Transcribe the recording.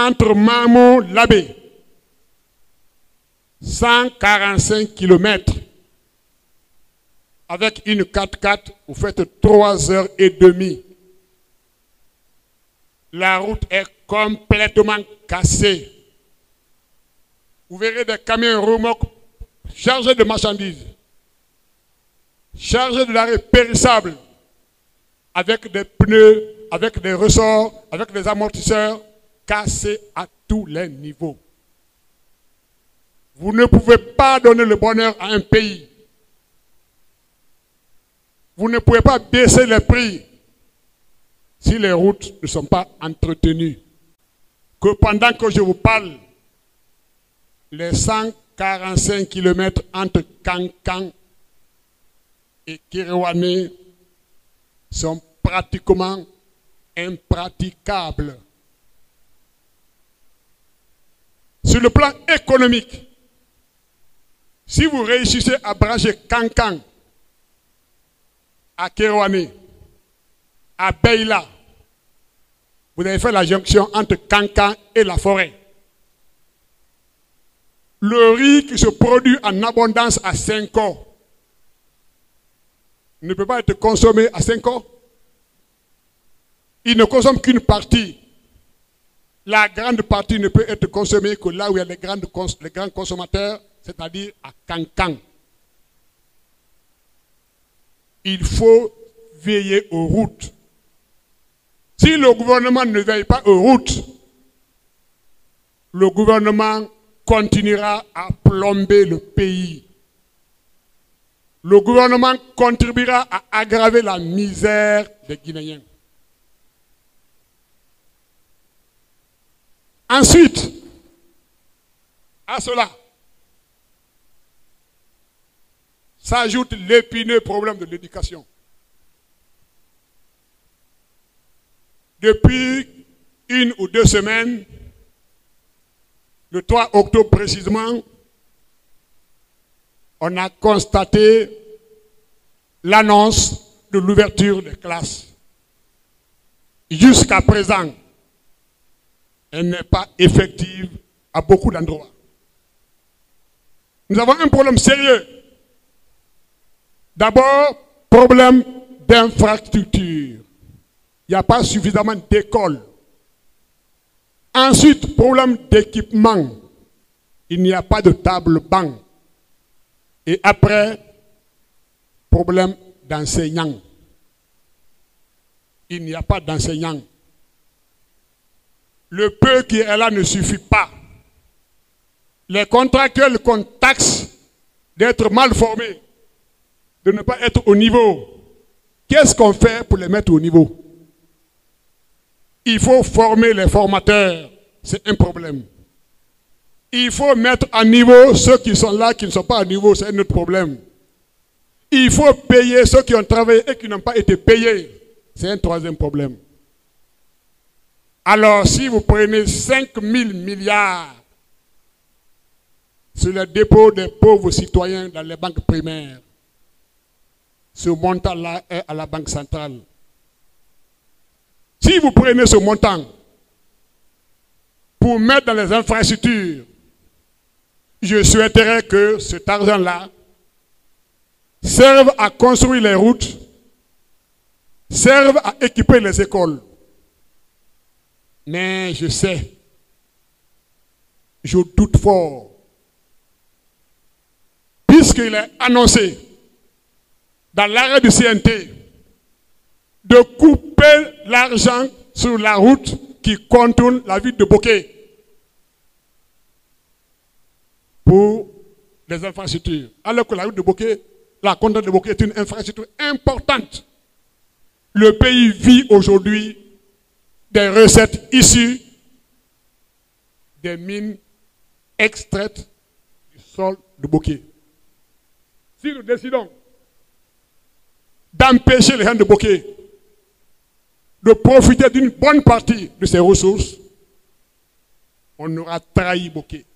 entre Mamou et Labé, 145 km. Avec une 4x4, vous faites 3h30. La route est complètement cassée. Vous verrez des camions remorques chargés de marchandises, chargés de denrées périssables, avec des pneus, avec des ressorts, avec des amortisseurs, cassés à tous les niveaux. Vous ne pouvez pas donner le bonheur à un pays. Vous ne pouvez pas baisser les prix si les routes ne sont pas entretenues. Que pendant que je vous parle, les 145 km entre Kankan et Kerewane sont pratiquement impraticables. Sur le plan économique, si vous réussissez à brancher Kankan à Kerewane, à Beila, vous avez fait la jonction entre Kankan et la forêt. Le riz qui se produit en abondance à 5 ans ne peut pas être consommé à 5 ans. Il ne consomme qu'une partie. La grande partie ne peut être consommée que là où il y a les grands consommateurs, c'est-à-dire à Kankan. Il faut veiller aux routes. Si le gouvernement ne veille pas aux routes, le gouvernement continuera à plomber le pays. Le gouvernement contribuera à aggraver la misère des Guinéens. Ensuite, à cela, s'ajoute l'épineux problème de l'éducation. Depuis 1 ou 2 semaines, le 3 octobre précisément, on a constaté l'annonce de l'ouverture des classes. Jusqu'à présent, elle n'est pas effective à beaucoup d'endroits. Nous avons un problème sérieux. D'abord, problème d'infrastructure. Il n'y a pas suffisamment d'écoles. Ensuite, problème d'équipement. Il n'y a pas de table-banc. Et après, problème d'enseignants. Il n'y a pas d'enseignants. Le peu qui est là ne suffit pas. Les contractuels qu'on taxe d'être mal formés, de ne pas être au niveau, qu'est-ce qu'on fait pour les mettre au niveau? Il faut former les formateurs, c'est un problème. Il faut mettre à niveau ceux qui sont là, qui ne sont pas à niveau, c'est un autre problème. Il faut payer ceux qui ont travaillé et qui n'ont pas été payés, c'est un troisième problème. Alors, si vous prenez 5 000 milliards sur le dépôt des pauvres citoyens dans les banques primaires, ce montant-là est à la Banque centrale. Si vous prenez ce montant pour mettre dans les infrastructures, je souhaiterais que cet argent-là serve à construire les routes, serve à équiper les écoles. Mais je sais, je doute fort, puisqu'il est annoncé dans l'arrêt du CNT de couper l'argent sur la route qui contourne la ville de Bokeh pour les infrastructures. Alors que la route de Bokeh, la contourne de Bokeh est une infrastructure importante. Le pays vit aujourd'hui des recettes issues des mines extraites du sol de Bokeh. Si nous décidons d'empêcher les gens de Bokeh de profiter d'une bonne partie de ces ressources, on aura trahi Bokeh.